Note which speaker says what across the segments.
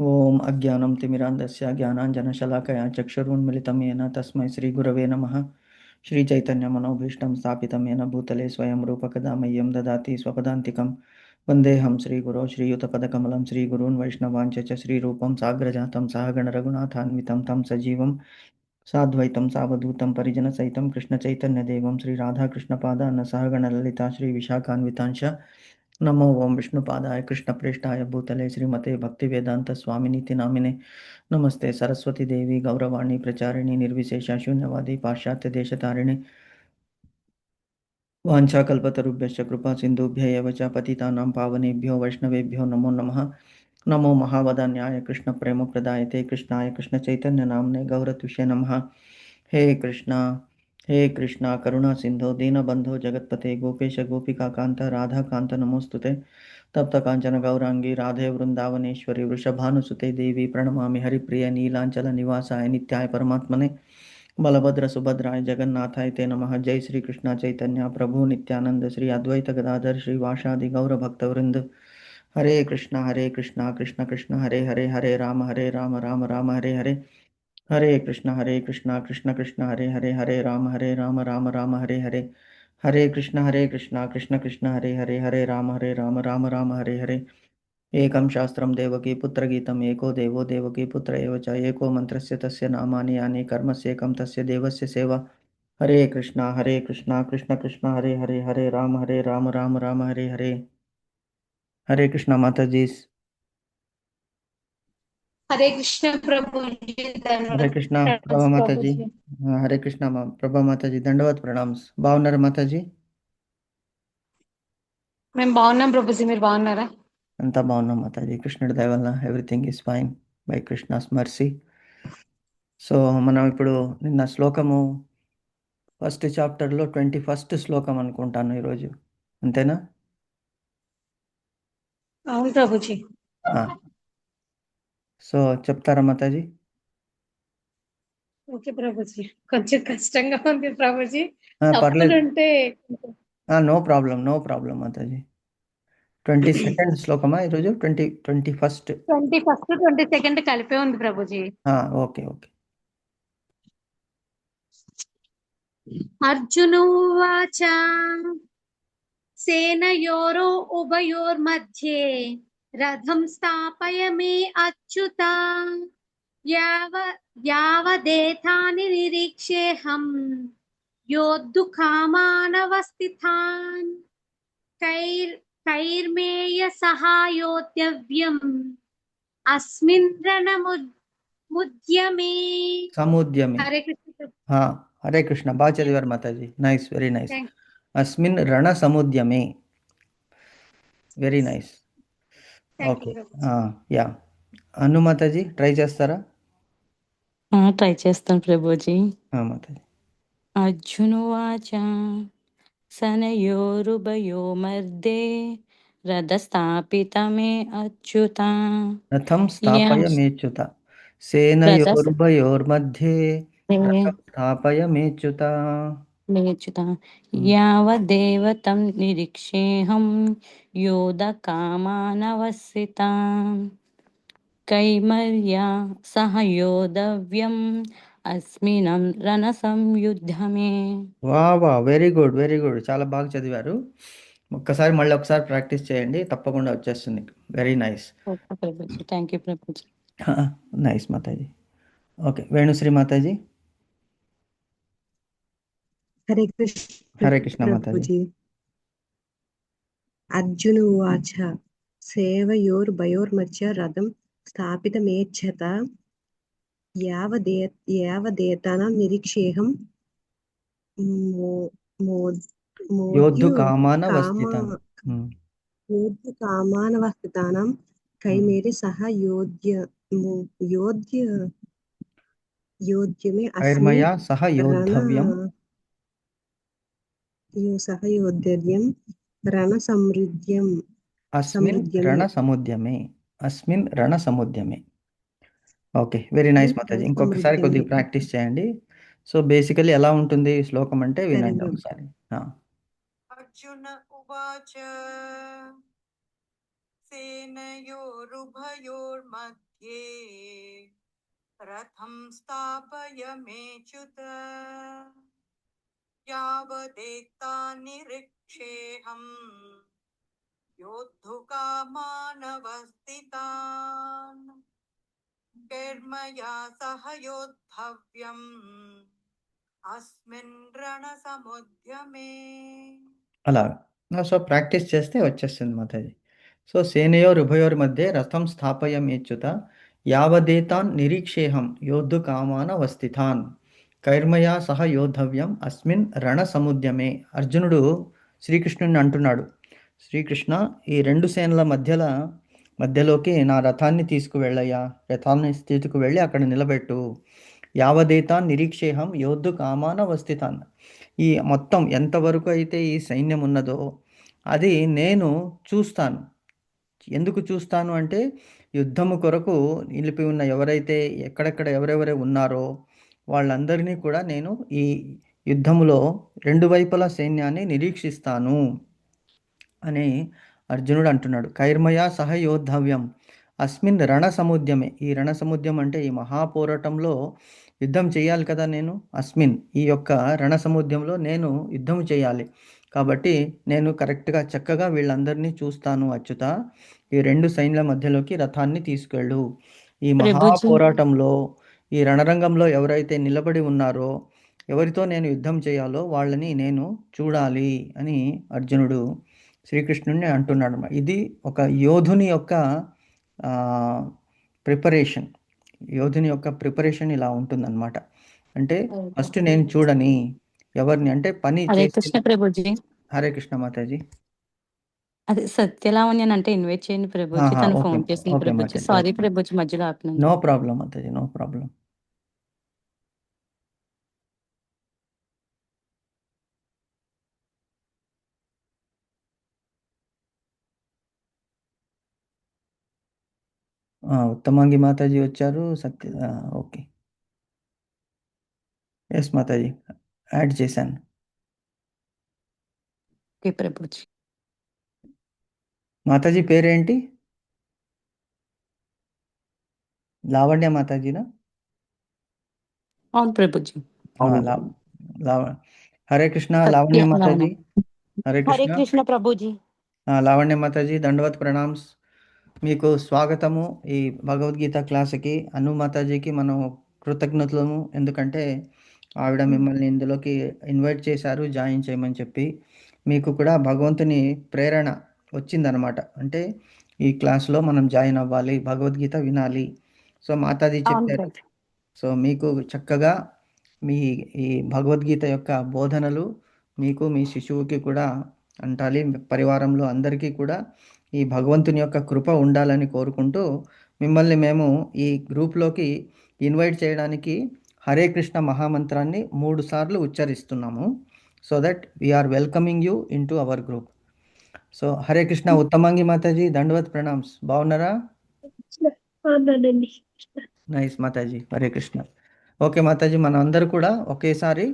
Speaker 1: ఓం అజ్ఞానం తిమిరాంధస్య జ్ఞానాంజనశలాకయా చక్షురున్మిళితం येन తస్మై శ్రీగురవే నమః. శ్రీచైతన్యమనోభీష్టం స్థాపితం येन భూతలే స్వయం రూపకదా మह्यं దదాతి స్వపదాంతికం. వందేహం శ్రీగురో శ్రీయుతపదకమలం శ్రీగురూన్ వైష్ణవాంచ చ శ్రీరూపం సాగ్రజాతం సహగణ రఘునాథాన్వితం తం సజీవం సాద్వైతం సావధూతం పరిజనసహితం కృష్ణచైతన్యదేవం శ్రీరాధాకృష్ణపాదాన్న సహగణ లలితా శ్రీవిశాఖాన్వితాంశ. नमो ओम विष्णुपादाय कृष्णप्रेष्ठाय भूतले श्रीमते भक्तिवेदांत स्वामिनीति नामिने नमस्ते सरस्वती देवी गौरवाणी प्रचारिणी निर्विशेष शून्यवादी पाश्चात्य देशतारिणी वाञ्छाकल्पतरुभ्यश्च कृपा सिन्धुभ्य एव च पतितानां पावनेभ्यो वैष्णवेभ्यो नमो नमः. नमो महावदान्याय कृष्णप्रेमप्रदायते कृष्णाय कृष्णचैतन्यनाम्ने गौरतुष्ये नमः. हे कृष्णा करुणा सिंधो दीनबंधो जगत्पते गोपेश गोपिका कांत राधा कांत नमोस्तुते. तप्त कांचन गौरांगी राधे वृंदावनेश्वरी वृषभानुसुते देवी प्रणमामि हरिप्रिय नीलांचल निवासाय नित्याय परमात्मने बलभद्र सुभद्राय जगन्नाथाय ते नमः. जय श्री कृष्ण चैतन्य प्रभु नित्यानंद श्री अद्वैत गदाधर श्री वासादि गौर भक्तवृंद. हरे कृष्णा कृष्ण कृष्ण हरे हरे हरे राम राम राम हरे हरे. हरे कृष्णा कृष्ण कृष्ण हरे हरे राम राम हरे हरे. हरे कृष्णा कृष्ण कृष्ण हरे राम राम हरे हरे. एकं शास्त्रं देवकी पुत्रगीतम् एको देवो देवकी पुत्र एव च एको मन्त्रस्य तस्य नामानि यानि कर्मस्येकं तस्य देवस्य सेवा. हरे कृष्णा कृष्ण कृष्ण हरे राम राम हरे हरे. हरे कृष्णा माता जी.
Speaker 2: हरे कृष्ण प्रभु जी
Speaker 1: हरे
Speaker 2: धन्यवाद
Speaker 1: कृष्णा प्रभा माता
Speaker 2: प्रभु
Speaker 1: जी.
Speaker 2: जी।
Speaker 1: हरे कृष्णा प्रभा माता जी దండవత్ ప్రణామ్స్. బాగున్నారు మాతా जी?
Speaker 2: మేము బాగున్నాం ప్రభుజీ, మీరు బాగున్నారా?
Speaker 1: అంతా బాగున్నాం మాతాజీ, కృష్ణుడి దయ వల్ల everything is fine by Krishna's mercy. So మనం ఇప్పుడు నిన్న శ్లోకము ఫస్ట్ చాప్టర్లో 21st శ్లోకం అనుకుంటాను ఈరోజు, అంతేనా?
Speaker 2: అవును ప్రభుజీ.
Speaker 1: సో చెప్తారా మాతాజీ?
Speaker 2: ఓకే ప్రభుజీ, కొంచెం కష్టంగా ఉంది ప్రభుజీ,
Speaker 1: పర్లేదు,
Speaker 2: తప్పులుంటే.
Speaker 1: No problem Mataji. 22nd శ్లోకమా ఈరోజు? 21st?
Speaker 2: 21st 22nd కలిపే ఉంది ప్రభుజీ.
Speaker 1: Okay okay.
Speaker 2: అర్జునోవాచ సేనయోరో ఉభయోర్मध्ये రథం స్థాపయమే అచ్యుత యావదేతాని నిరీక్షేహం योद्धुकामानवस्थितान् कैर्मेय सहायोद्यव्यम् अस्मिन् रणमुद्यमे.
Speaker 1: సముద్యమే.
Speaker 2: हरे कृष्ण.
Speaker 1: హరే కృష్ణ, బాగా చదివారు Mataji, nice, very nice.
Speaker 2: Thank
Speaker 1: అస్మిన్ రణ సముద్యమే, very nice.
Speaker 2: you,
Speaker 1: okay,
Speaker 2: Prabhuji.
Speaker 1: Yeah. Anu Mataji try చేస్తారా?
Speaker 3: ట్రై చేస్తాను ప్రభుజీ.
Speaker 1: మాతాజీ.
Speaker 3: అర్జునువాచ సనయోరుభయో మర్దే రథస్థాపితమే అచ్యుత.
Speaker 1: రథం స్థాపయమేచ్యుత. సేనయోరుభయోర్मध्ये రథం స్థాపయమేచ్యుత.
Speaker 3: మేచ్యుత యావదేవ తం నిరీక్షేహం యోధకామానవసిత కైమర్యా సహయోధవ్యం అస్మినం రణ సంయుద్ధమే.
Speaker 1: వా వెరీ గుడ్, వెరీ గుడ్, చాలా బాగా చదివారు. మళ్ళీ ఒకసారి ప్రాక్టీస్ చేయండి, తప్పకుండా వచ్చేస్తుంది. Very nice.
Speaker 3: Okay Prabhuji, thank you Prabhuji.
Speaker 1: Nice Mataji. Okay, Venusri Mataji.
Speaker 4: Hare Krishna.
Speaker 1: Hare Krishna Mataji.
Speaker 4: Prabhuji. Arjuna ఉవాచ సేవయోర్భయోర్మధ్య రథం స్థాపితమేచ్ఛత యావదేతానాం నిరీక్షేహం
Speaker 1: యోద్ధుకామానవస్థితానాం
Speaker 4: కైమేరి సహ యోధ్యమే
Speaker 1: కైర్మయా సహ యోద్ధవ్యం
Speaker 4: సహయోద్ధవ్యం రణ సమృద్ధ్యం
Speaker 1: అస్మిన్ రణ సముద్యమే. Okay, very nice Mataji. ఇంకొకసారి కొద్దిగా ప్రాక్టీస్ చేయండి. సో బేసికలీ ఎలా ఉంటుంది ఈ శ్లోకం అంటే వినండి ఒకసారి.
Speaker 5: అర్జున ఉవాచ సేనయోరుభయోర్मध्ये मध्ये रथं स्थापयमेच्युत यावदेता निरीक्षेऽहम् योद्धुकामानवस्थितान् कर्मया सह योद्धव्यम् अस्मिन् रणसमुद्यमे
Speaker 1: అలాగా. సో, ప్రాక్టీస్ చేస్తే వచ్చేస్తుంది మాతాజీ. సో, సేనయోరుభయోర్ మధ్య రథం స్థాపయమేచ్యుత యావదేతాన్ నిరీక్షేహం యోద్ధుకామానవస్థితాన్ కైర్మయా సహ యోద్ధవ్యం అస్మిన్ రణసముద్యమే. అర్జునుడు శ్రీకృష్ణుడిని అంటున్నాడు, శ్రీకృష్ణ, ఈ 2 సేనల మధ్యలోకి నా రథాన్ని తీసుకువెళ్ళయ్యా, రథాన్ని తీసుకువెళ్ళి అక్కడ నిలబెట్టు. యావదేతాన్ నిరీక్షేహం యోద్ధుకామానవస్థితాన్. ఈ మొత్తం ఎంతవరకు అయితే ఈ సైన్యం ఉన్నదో అది నేను చూస్తాను. ఎందుకు చూస్తాను అంటే, యుద్ధము కొరకు నిలిపి ఉన్న ఎవరైతే ఎక్కడెక్కడ ఎవరెవరు ఉన్నారో వాళ్ళందరినీ కూడా నేను ఈ యుద్ధములో 2 వైపుల సైన్యాన్ని నిరీక్షిస్తాను అని అర్జునుడు అంటున్నాడు. కైర్మయా సహ యోద్ధవ్యం అస్మిన్ రణసముద్యమే. ఈ రణసముద్యం అంటే ఈ మహాపోరాటంలో యుద్ధం చేయాలి కదా నేను. అస్మిన్, ఈ యొక్క రణసముద్యంలో నేను యుద్ధం చేయాలి. కాబట్టి నేను కరెక్ట్‌గా చక్కగా వీళ్ళందరినీ చూస్తాను అచ్యుత. ఈ 2 సైన్యాల మధ్యలోకి రథాన్ని తీసుకెళ్ళు. ఈ
Speaker 3: ప్రభుజీ
Speaker 1: మహాపోరాటంలో ఈ రణరంగంలో ఎవరైతే నిలబడి ఉన్నారో, ఎవరితో నేను యుద్ధం చేయాలో వాళ్ళని నేను చూడాలి అని అర్జునుడు శ్రీకృష్ణుడిని అంటున్నాడు. ఇది ఒక యోధుని యొక్క ప్రిపరేషన్. యోధుని యొక్క ప్రిపరేషన్ ఇలా ఉంటుందన్నమాట. అంటే ఫస్ట్ నేను చూడని ఎవరిని అంటే పని
Speaker 3: హరే
Speaker 1: చేసే.
Speaker 3: కృష్ణ ప్రభుజీ.
Speaker 1: హరే కృష్ణ మాతాజీ.
Speaker 3: అదే సత్యలావణ్యని అంటే ఇన్వైట్ చేయండి ప్రభుజీ.
Speaker 1: ఆహా,
Speaker 3: తను
Speaker 1: ఓకే
Speaker 3: ఫోన్ చేసింది
Speaker 1: okay
Speaker 3: Prabhuji.
Speaker 1: Mataji.
Speaker 3: Sorry
Speaker 1: okay,
Speaker 3: Prabhuji మధ్యలో
Speaker 1: నో
Speaker 3: ఆపినందుకు.
Speaker 1: Problem Mataji, no problem. Uttamangi Mataji వచ్చారు. ఓకే, ఎస్ మాతాజీ, యాడ్ చేశాను.
Speaker 3: ఓకే ప్రభుజీ.
Speaker 1: మాతాజీ పేరేంటి? లావణ్య మాతాజీనా?
Speaker 3: అవును ప్రభుజీ.
Speaker 1: హరే కృష్ణ లావణ్య
Speaker 3: సత్య
Speaker 1: మాతాజీ. హరే
Speaker 6: హరే
Speaker 1: కృష్ణ.
Speaker 6: కృష్ణ ప్రభుజీ.
Speaker 1: లావణ్య మాతాజీ, దండవత్ ప్రణామ్స్. మీకు స్వాగతము ఈ భగవద్గీత క్లాస్కి. అను మాతాజీకి మనం కృతజ్ఞతలము, ఎందుకంటే ఆవిడ మిమ్మల్ని ఇందులోకి ఇన్వైట్ చేశారు జాయిన్ చేయమని చెప్పి. మీకు కూడా భగవంతుని ప్రేరణ వచ్చిందనమాట. అంటే ఈ క్లాస్లో మనం జాయిన్ అవ్వాలి, భగవద్గీత వినాలి. సో మాతాజీ
Speaker 6: అవును
Speaker 1: చెప్పారు.
Speaker 6: ప్రభు.
Speaker 1: సో మీకు చక్కగా మీ ఈ భగవద్గీత యొక్క బోధనలు మీకు మీ శిశువుకి కూడా అంటాలి, పరివారంలో అందరికీ కూడా ఈ భగవంతుని యొక్క కృప ఉండాలని కోరుకుంటూ మిమ్మల్ని మేము ఈ గ్రూప్లోకి ఇన్వైట్ చేయడానికి హరే కృష్ణ మహామంత్రాన్ని 3 సార్లు ఉచ్చరిస్తున్నాము. So that we are welcoming you in to our group. So Hare Krishna. Uttamangi Mataji, dandavat pranams. బాగున్నారా? నైస్ మాతాజీ, హరే కృష్ణ. ఓకే మాతాజీ, మనం అందరూ కూడా ఒకేసారి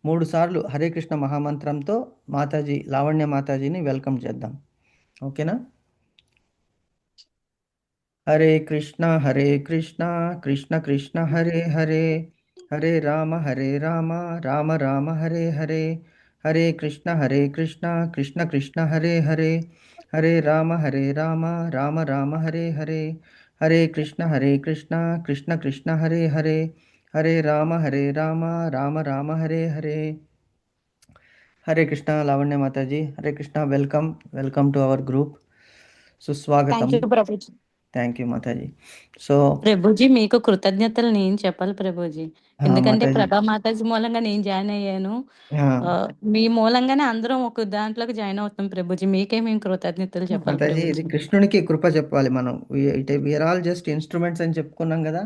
Speaker 1: 3 సార్లు హరే కృష్ణ మహామంత్రంతో మాతాజీ లావణ్య మాతాజీని వెల్కమ్ చేద్దాం. ఓకేనా? Hare Krishna Krishna Krishna Hare Hare, Hare Rama Rama Rama Hare Hare, Hare Krishna Krishna Krishna Hare Hare, Hare Rama Rama Rama Hare Hare, Hare Krishna Krishna Krishna Hare Hare, Hare Rama Rama Rama Hare Hare. Hare Krishna Lavanya Mataji, Hare Krishna. Welcome to our group. సుస్వాగతం.
Speaker 6: Thank you Prabhuji.
Speaker 1: Thank you Mataji. So
Speaker 3: Prabhuji మీకు కృతజ్ఞతలు నేను చెప్పాలి ప్రభుజీ. ఎందుకంటే
Speaker 1: మాతాజీ,
Speaker 3: ప్రభా మాతాజీ మూలంగా నేను జాయిన్ అయ్యాను. మీ మూలంగానే అందరం ఒక దాంట్లోకి జాయిన్ అవుతాం ప్రభుజీ. మీకే మేము కృతజ్ఞతలు చెప్పాలి
Speaker 1: మాతాజీ, ఇది
Speaker 3: ప్రభుజీ.
Speaker 1: కృష్ణునికి కృప చెప్పాలి మనం. వీఆర్ ఆల్ జస్ట్ ఇన్స్ట్రుమెంట్స్ అని చెప్పుకున్నాం కదా.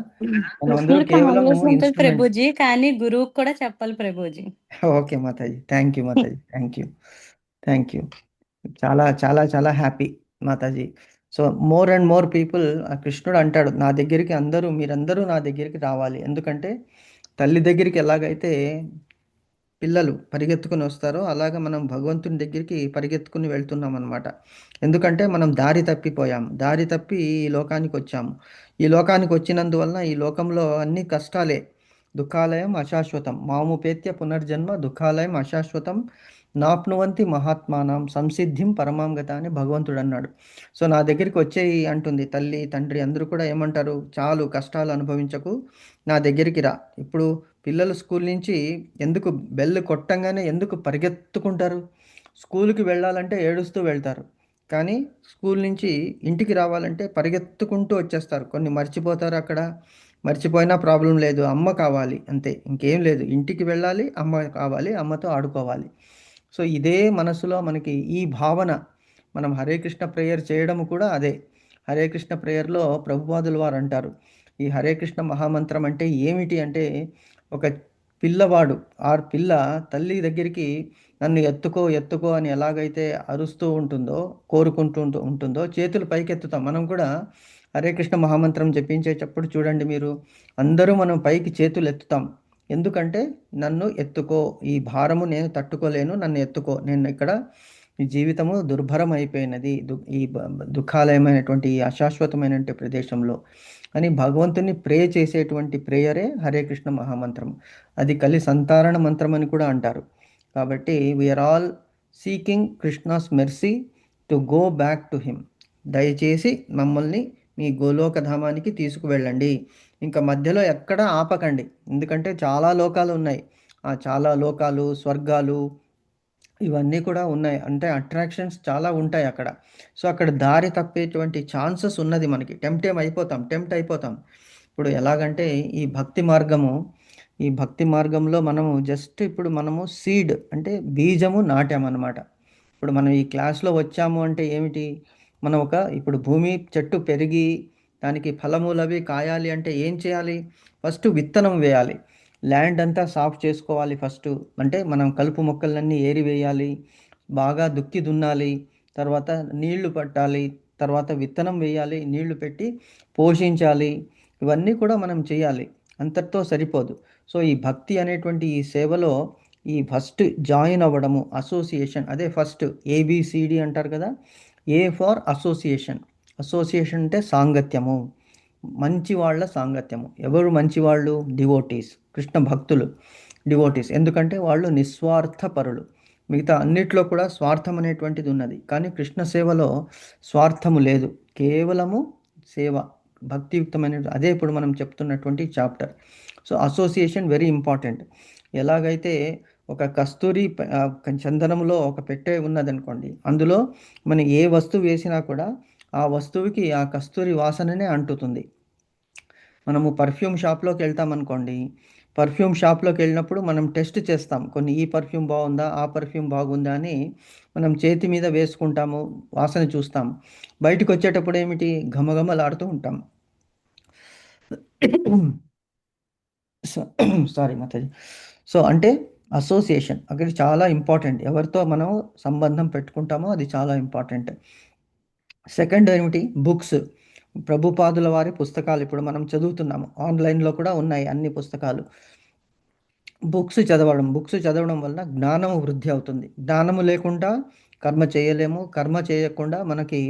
Speaker 1: మనం అందరూ
Speaker 3: కృష్ణుడికి
Speaker 1: కేవలం
Speaker 3: ఆల్వేస్ ఉంటుంది
Speaker 1: ఇన్స్ట్రుమెంట్స్.
Speaker 3: ప్రభుజీ, కానీ గురువుకి కూడా చెప్పాలి Prabhuji.
Speaker 1: Okay Mataji, thank you Mataji, thank you. చాలా చాలా చాలా happy Mataji. So more and more people, కృష్ణుడు అంటాడు నా దగ్గరికి మీరందరూ నా దగ్గరికి రావాలి. ఎందుకంటే తల్లి దగ్గరికి ఎలాగైతే పిల్లలు పరిగెత్తుకుని వస్తారో అలాగా మనం భగవంతుని దగ్గరికి పరిగెత్తుకుని వెళ్తున్నాం అన్నమాట. ఎందుకంటే మనం దారి తప్పిపోయాం, దారి తప్పి ఈ లోకానికి వచ్చాము. ఈ లోకానికి వచ్చినందువలన ఈ లోకంలో అన్ని కష్టాలే. దుఃఖాలయం అశాశ్వతం మాముపేత్య పునర్జన్మ దుఃఖాలయం అశాశ్వతం నాప్నువంతి మహాత్మానం సంసిద్ధిం పరమాం గత అని భగవంతుడు అన్నాడు. సో నా దగ్గరికి వచ్చేయి అంటుంది తల్లి తండ్రి అందరూ కూడా. ఏమంటారు? చాలు కష్టాలు అనుభవించకు, నా దగ్గరికి రా. ఇప్పుడు పిల్లలు స్కూల్ నుంచి ఎందుకు బెల్ కొట్టంగానే ఎందుకు పరిగెత్తుకుంటారు? స్కూల్కి వెళ్ళాలంటే ఏడుస్తూ వెళ్తారు, కానీ స్కూల్ నుంచి ఇంటికి రావాలంటే పరిగెత్తుకుంటూ వచ్చేస్తారు. కొన్ని మర్చిపోతారు అక్కడ, మర్చిపోయినా ప్రాబ్లం లేదు, అమ్మ కావాలి అంతే, ఇంకేం లేదు. ఇంటికి వెళ్ళాలి, అమ్మ కావాలి, అమ్మతో ఆడుకోవాలి. సో ఇదే మనసులో మనకి ఈ భావన, మనం హరే కృష్ణ ప్రేయర్ చేయడం కూడా అదే. హరే కృష్ణ ప్రేయర్లో ప్రభుపాదులు వారు అంటారు, ఈ హరే కృష్ణ మహామంత్రం అంటే ఏమిటి అంటే, ఒక పిల్లవాడు ఆర్ పిల్ల తల్లి దగ్గరికి నన్ను ఎత్తుకో ఎత్తుకో అని ఎలాగైతే అరుస్తూ ఉంటుందో, కోరుకుంటూ ఉంటుందో, చేతులు పైకెత్తుతాం. మనం కూడా హరే కృష్ణ మహామంత్రం జపించేటప్పుడు చూడండి మీరు, అందరూ మనం పైకి చేతులు ఎత్తుతాం. ఎందుకంటే నన్ను ఎత్తుకో, ఈ భారము నేను తట్టుకోలేను, నన్ను ఎత్తుకో, నేను ఇక్కడ ఈ జీవితము దుర్భరం అయిపోయినది ఈ దుఃఖాలయమైనటువంటి ఈ అశాశ్వతమైనటువంటి ప్రదేశంలో అని భగవంతుని ప్రే చేసేటువంటి ప్రేయరే హరే కృష్ణ మహామంత్రం. అది కలి సంతారణ మంత్రం అని కూడా అంటారు. కాబట్టి we are all seeking Krishna's mercy to go back to him. దయచేసి మమ్మల్ని మీ గోలోక ధామానికి తీసుకువెళ్ళండి, ఇంకా మధ్యలో ఎక్కడా ఆపకండి. ఎందుకంటే చాలా లోకాలు ఉన్నాయి, ఆ చాలా లోకాలు, స్వర్గాలు ఇవన్నీ కూడా ఉన్నాయి. అంటే అట్రాక్షన్స్ చాలా ఉంటాయి అక్కడ. సో అక్కడ దారి తప్పేటువంటి ఛాన్సెస్ ఉన్నది మనకి. టెంప్ట్ అయిపోతాం. ఇప్పుడు ఎలాగంటే ఈ భక్తి మార్గంలో మనము జస్ట్ ఇప్పుడు మనము సీడ్ అంటే బీజము నాటామన్నమాట. ఇప్పుడు మనం ఈ క్లాస్లో వచ్చాము అంటే ఏమిటి, మనం ఇప్పుడు భూమి చెట్టు పెరిగి దానికి ఫలములవి కాయాలి అంటే ఏం చేయాలి? ఫస్ట్ విత్తనం వేయాలి, ల్యాండ్ అంతా సాఫ్ చేసుకోవాలి ఫస్ట్. అంటే మనం కలుపు మొక్కలన్నీ ఏరివేయాలి, బాగా దున్నాలి, తర్వాత నీళ్లు పట్టాలి, తర్వాత విత్తనం వేయాలి, నీళ్లు పెట్టి పోషించాలి. ఇవన్నీ కూడా మనం చేయాలి, అంతటితో సరిపోదు. సో ఈ భక్తి అనేటువంటి ఈ సేవలో ఈ ఫస్ట్ జాయిన్ అవ్వడము, అసోసియేషన్, అదే ఫస్ట్ ఏబిసిడి అంటారు కదా. ఏ ఫార్ అసోసియేషన్ అంటే సాంగత్యము, మంచి వాళ్ళ సాంగత్యము. ఎవరు మంచివాళ్ళు? డివోటీస్, కృష్ణ భక్తులు, డివోటీస్. ఎందుకంటే వాళ్ళు నిస్వార్థ పరులు. మిగతా అన్నిట్లో కూడా స్వార్థం అనేటువంటిది ఉన్నది, కానీ కృష్ణ సేవలో స్వార్థము లేదు, కేవలము సేవ, భక్తియుక్తమైన. అదే ఇప్పుడు మనం చెప్తున్నటువంటి chapter. So association very important. ఎలాగైతే ఒక కస్తూరి చందనంలో ఒక పెట్టె ఉన్నదనుకోండి, అందులో మనం ఏ వస్తువు వేసినా కూడా ఆ వస్తువుకి ఆ కస్తూరి వాసననే అంటుతుంది. మనము పర్ఫ్యూమ్ షాప్లోకి వెళ్తామనుకోండి, పర్ఫ్యూమ్ షాప్లోకి వెళ్ళినప్పుడు మనం టెస్ట్ చేస్తాం, కొన్ని ఈ పర్ఫ్యూమ్ బాగుందా, ఆ పర్ఫ్యూమ్ బాగుందా అని మనం చేతి మీద వేసుకుంటాము, వాసన చూస్తాం. బయటకు వచ్చేటప్పుడు ఏమిటి, ఘమఘమలాడుతూ ఉంటాం. సారీ మాతాజీ. సో అంటే అసోసియేషన్ అక్కడ చాలా ఇంపార్టెంట్. ఎవరితో మనం సంబంధం పెట్టుకుంటామో అది చాలా ఇంపార్టెంట్. సెకండ్ ఏమిటి, బుక్స్, ప్రభుపాదుల వారి పుస్తకాలు ఇప్పుడు మనం చదువుతున్నాము, ఆన్లైన్లో కూడా ఉన్నాయి అన్ని పుస్తకాలు. బుక్స్ చదవడం వలన జ్ఞానము వృద్ధి అవుతుంది. జ్ఞానము లేకుండా కర్మ చేయలేము, కర్మ చేయకుండా మనకి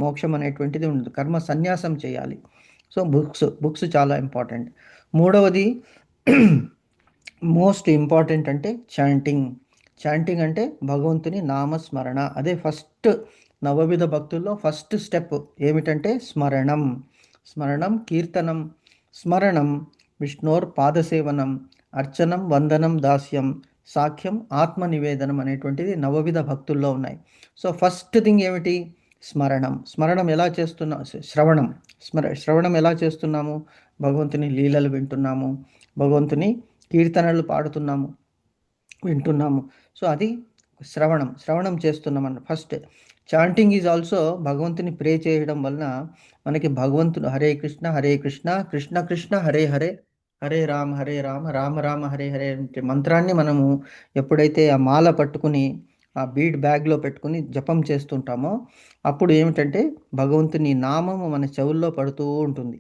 Speaker 1: మోక్షం అనేటువంటిది ఉండదు, కర్మ సన్యాసం చేయాలి. సో బుక్స్ చాలా ఇంపార్టెంట్. మూడవది మోస్ట్ ఇంపార్టెంట్ అంటే చాంటింగ్ అంటే భగవంతుని నామస్మరణ. అదే ఫస్ట్ నవవిధ భక్తుల్లో ఫస్ట్ స్టెప్ ఏమిటంటే స్మరణం కీర్తనం, స్మరణం విష్ణోర్ పాదసేవనం, అర్చనం వందనం దాస్యం, సాఖ్యం ఆత్మ నివేదనం అనేటువంటిది నవవిధ భక్తుల్లో ఉన్నాయి. సో ఫస్ట్ థింగ్ ఏమిటి, స్మరణం ఎలా చేస్తున్నాం? శ్రవణం ఎలా చేస్తున్నాము? భగవంతుని లీలలు వింటున్నాము, భగవంతుని కీర్తనలు పాడుతున్నాము, వింటున్నాము. సో అది శ్రవణం చేస్తున్నాం అన్న. ఫస్ట్ చాంటింగ్ ఈజ్ ఆల్సో భగవంతుని ప్రే చేయడం వలన మనకి భగవంతుడు హరే కృష్ణ కృష్ణ కృష్ణ హరే హరే, హరే రామ రామ రామ హరే హరే అంటే మంత్రాన్ని మనము ఎప్పుడైతే ఆ మాల పట్టుకుని ఆ బీడ్ బ్యాగ్లో పెట్టుకుని జపం చేస్తుంటామో అప్పుడు ఏమిటంటే భగవంతుని నామము మన చెవుల్లో పడుతూ ఉంటుంది.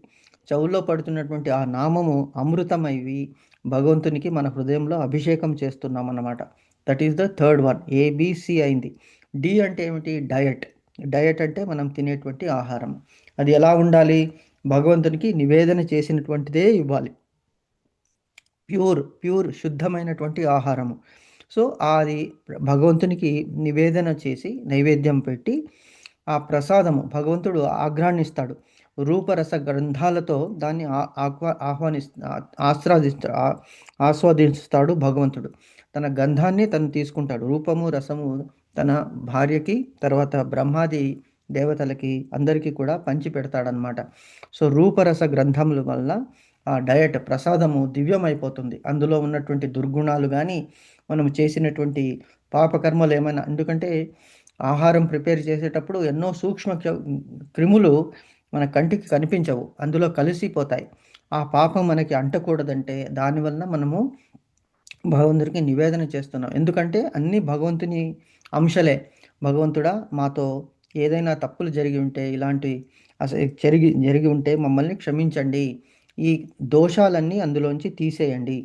Speaker 1: చెవుల్లో పడుతున్నటువంటి ఆ నామము అమృతమైవి, భగవంతునికి మన హృదయంలో అభిషేకం చేస్తున్నాం అన్నమాట. That is the third one. A B C అయింది. డి అంటే ఏమిటి? డయట్. డయట్ అంటే మనం తినేటువంటి ఆహారం. అది ఎలా ఉండాలి? భగవంతునికి నివేదన చేసినటువంటిదే ఇవ్వాలి. ప్యూర్ శుద్ధమైనటువంటి ఆహారము. సో అది భగవంతునికి నివేదన చేసి నైవేద్యం పెట్టి ఆ ప్రసాదము భగవంతుడు ఆగ్రాన్నిస్తాడు. రూపరస గ్రంథాలతో దాన్ని ఆస్వాదిస్తాడు భగవంతుడు. తన గంధాన్ని తను తీసుకుంటాడు. రూపము రసము తన భార్యకి, తర్వాత బ్రహ్మాది దేవతలకి అందరికీ కూడా పంచి పెడతాడనమాట. సో రూపరస గ్రంథముల వల్ల ఆ డయట్ ప్రసాదము దివ్యమైపోతుంది. అందులో ఉన్నటువంటి దుర్గుణాలు కానీ, మనం చేసినటువంటి పాపకర్మలు ఏమైనా, ఎందుకంటే ఆహారం ప్రిపేర్ చేసేటప్పుడు ఎన్నో సూక్ష్మ క్రిములు మన కంటికి కనిపించవు, అందులో కలిసిపోతాయి. ఆ పాపం మనకి అంటకూడదంటే దానివల్ల మనము భగవంతుడికి నివేదన చేస్తున్నాం. ఎందుకంటే అన్నీ భగవంతుని అంశలే. భగవంతుడా, మాతో ఏదైనా తప్పులు జరిగి ఉంటే, ఇలాంటి అసలు జరిగి ఉంటే మమ్మల్ని క్షమించండి, ఈ దోషాలన్నీ అందులోంచి తీసేయండి.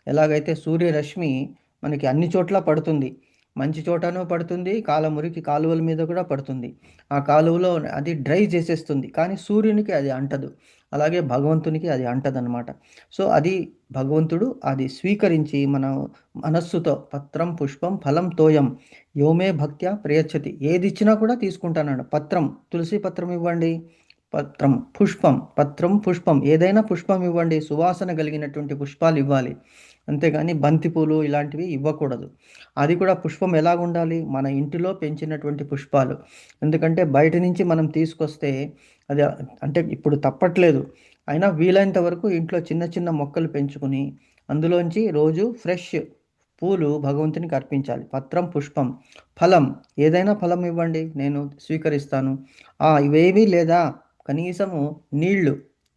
Speaker 1: ఎలాగైతే సూర్యరశ్మి మనకి అన్ని చోట్ల పడుతుంది, మంచి చోటనూ పడుతుంది, మురికి కాలువల మీద కూడా పడుతుంది. ఆ కాలువలో అది డ్రై చేసేస్తుంది, కానీ సూర్యునికి అది అంటదు. అలాగే భగవంతునికి అది అంటదన్నమాట. సో అది భగవంతుడు అది స్వీకరించి మన మనస్సుతో పత్రం పుష్పం ఫలం తోయం యోమే భక్త్యా ప్రయచ్చతి, ఏది ఇచ్చినా కూడా తీసుకుంటానండి. పత్రం, తులసి పత్రం ఇవ్వండి, పత్రం పుష్పం ఏదైనా పుష్పం ఇవ్వండి, సువాసన కలిగినటువంటి పుష్పాలు ఇవ్వాలి, అంతేగాని బంతిపూలు ఇలాంటివి ఇవ్వకూడదు. అది కూడా పుష్పం ఎలాగుండాలి? మన ఇంటిలో పెంచినటువంటి పుష్పాలు. ఎందుకంటే బయట నుంచి మనం తీసుకొస్తే అది అంటే ఇప్పుడు తప్పట్లేదు, అయినా వీలైనంత వరకు ఇంట్లో చిన్న చిన్న మొక్కలు పెంచుకుని అందులోంచి రోజు ఫ్రెష్ పూలు భగవంతునికి అర్పించాలి. పత్రం పుష్పం ఫలం, ఏదైనా ఫలం ఇవ్వండి, నేను స్వీకరిస్తాను. ఇవేవి లేదా కనీసము నీళ్లు,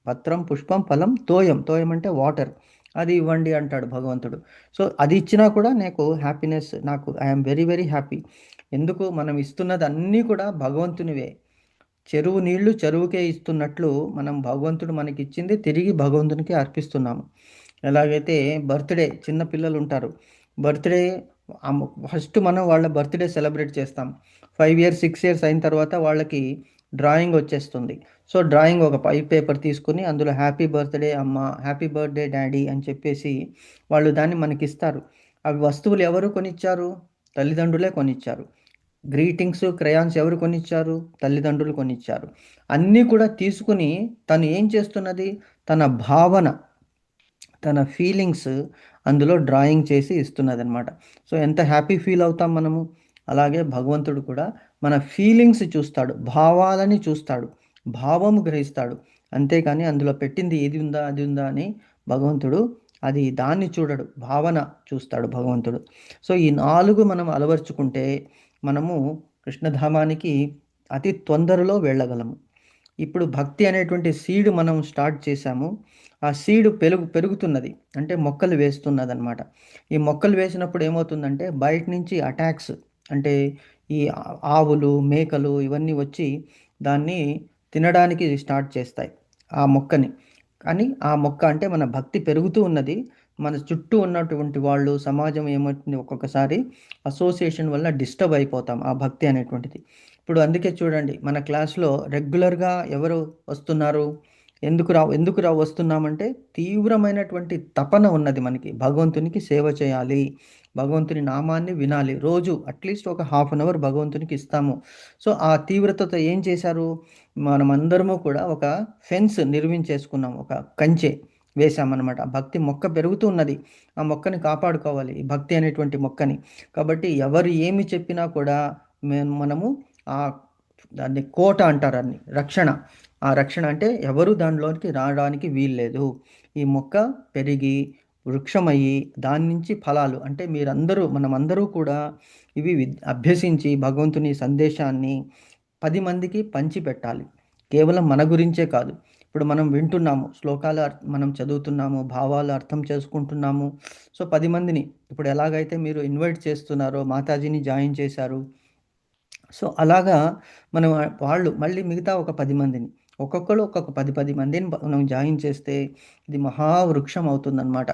Speaker 1: పత్రం పుష్పం ఫలం తోయం అంటే వాటర్, అది ఇవ్వండి అంటాడు భగవంతుడు. సో అది ఇచ్చినా కూడా నాకు హ్యాపీనెస్, నాకు ఐఎమ్ వెరీ వెరీ హ్యాపీ. ఎందుకు? మనం ఇస్తున్నది అన్నీ కూడా భగవంతునివే. చెరువు నీళ్లు చెరువుకే ఇస్తున్నట్లు మనం భగవంతుడు మనకి ఇచ్చింది తిరిగి భగవంతునికి అర్పిస్తున్నాము. ఎలాగైతే బర్త్డే, చిన్న పిల్లలు ఉంటారు, బర్త్డే ఫస్ట్ మనం వాళ్ళ బర్త్డే సెలబ్రేట్ చేస్తాం. 5 years 6 years అయిన తర్వాత వాళ్ళకి డ్రాయింగ్ వచ్చేస్తుంది. సో డ్రాయింగ్ ఒక పేపర్ తీసుకుని అందులో హ్యాపీ బర్త్డే అమ్మ, హ్యాపీ బర్త్డే డాడీ అని చెప్పేసి వాళ్ళు దాన్ని మనకి ఇస్తారు. అవి వస్తువులు ఎవరు కొనిచ్చారు? తల్లిదండ్రులే కొనిచ్చారు. గ్రీటింగ్స్ క్రయాన్స్ ఎవరు కొనిచ్చారు? తల్లిదండ్రులు కొనిచ్చారు. అన్నీ కూడా తీసుకుని తను ఏం చేస్తున్నది? తన భావన, తన ఫీలింగ్స్ అందులో డ్రాయింగ్ చేసి ఇస్తున్నది అనమాట. సో ఎంత హ్యాపీ ఫీల్ అవుతాం మనము. అలాగే భగవంతుడు కూడా మన ఫీలింగ్స్ చూస్తాడు, భావాలని చూస్తాడు, భావము గ్రహిస్తాడు. అంతేకాని అందులో పెట్టింది ఏది ఉందా అది ఉందా అని భగవంతుడు అది దాన్ని చూడడు, భావన చూస్తాడు భగవంతుడు. సో ఈ 4 మనం అలవర్చుకుంటే మనము కృష్ణధామానికి అతి తొందరలో వెళ్ళగలము. ఇప్పుడు భక్తి అనేటువంటి సీడ్ మనం స్టార్ట్ చేశాము. ఆ సీడ్ పెరుగుతున్నది, అంటే మొక్కలు వేస్తున్నది అనమాట. ఈ మొక్కలు వేసినప్పుడు ఏమవుతుందంటే బయట నుంచి అటాక్స్, అంటే ఈ ఆవులు మేకలు ఇవన్నీ వచ్చి దాన్ని తినడానికి స్టార్ట్ చేస్తాయి ఆ మొక్కని. కానీ ఆ మొక్క అంటే మన భక్తి పెరుగుతూ ఉన్నది, మన చుట్టూ ఉన్నటువంటి వాళ్ళు సమాజం ఏమవుతుంది, ఒక్కొక్కసారి అసోసియేషన్ వల్ల డిస్టర్బ్ అయిపోతాం ఆ భక్తి అనేటువంటిది. ఇప్పుడు అందుకే చూడండి, మన క్లాస్లో రెగ్యులర్గా ఎవరు వస్తున్నారు? ఎందుకు వస్తున్నామంటే తీవ్రమైనటువంటి తపన ఉన్నది మనకి, భగవంతునికి సేవ చేయాలి, భగవంతుని నామాన్ని వినాలి. రోజు అట్లీస్ట్ ఒక 1/2 hour భగవంతునికి ఇస్తాము. సో ఆ తీవ్రతతో ఏం చేశారు? మనమందరము కూడా ఒక ఫెన్స్ నిర్మించేసుకున్నాం, ఒక కంచె వేశామన్నమాట. భక్తి మొక్క పెరుగుతూ ఉన్నది, ఆ మొక్కని కాపాడుకోవాలి, ఈ భక్తి అనేటువంటి మొక్కని. కాబట్టి ఎవరు ఏమి చెప్పినా కూడా మనము దాన్ని కోట అంటారు, అన్ని రక్షణ. ఆ రక్షణ అంటే ఎవరు దానిలోనికి రావడానికి వీల్లేదు. ఈ మొక్క పెరిగి వృక్షమయ్యి దాని నుంచి ఫలాలు, అంటే మనమందరూ కూడా ఇవి అభ్యసించి భగవంతుని సందేశాన్ని 10 మందికి పంచి పెట్టాలి. కేవలం మన గురించే కాదు. ఇప్పుడు మనం వింటున్నాము, శ్లోకాలు మనం చదువుతున్నాము, భావాలు అర్థం చేసుకుంటున్నాము. సో 10 మందిని ఇప్పుడు ఎలాగైతే మీరు ఇన్వైట్ చేస్తున్నారో, మాతాజీని జాయిన్ చేశారు, సో అలాగా మనం వాళ్ళు మళ్ళీ మిగతా ఒక 10 మందిని ఒక్కొక్కరు ఒక్కొక్క 10 మందిని మనం జాయిన్ చేస్తే ఇది మహావృక్షం అవుతుందన్నమాట.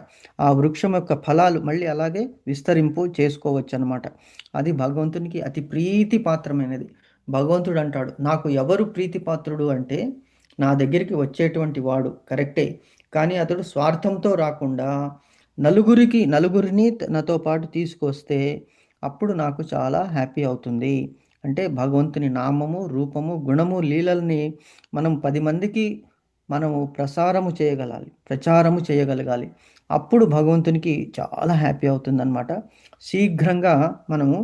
Speaker 1: ఆ వృక్షం యొక్క ఫలాలు మళ్ళీ అలాగే విస్తరింపు చేసుకోవచ్చు అనమాట. అది భగవంతునికి అతి ప్రీతి పాత్రమైనది. భగవంతుడు అంటాడు, నాకు ఎవరు ప్రీతిపాత్రుడు అంటే నా దగ్గరికి వచ్చేటువంటి వాడు, కరెక్టే, కానీ అతడు స్వార్థంతో రాకుండా నలుగురిని నాతో పాటు తీసుకొస్తే అప్పుడు నాకు చాలా హ్యాపీ అవుతుంది. అంటే భగవంతుని నామము, రూపము, గుణము, లీలల్ని మనం 10 మందికి మనము ప్రచారము చేయగలగాలి. అప్పుడు భగవంతునికి చాలా హ్యాపీ అవుతుందన్నమాట. శీఘ్రంగా మనము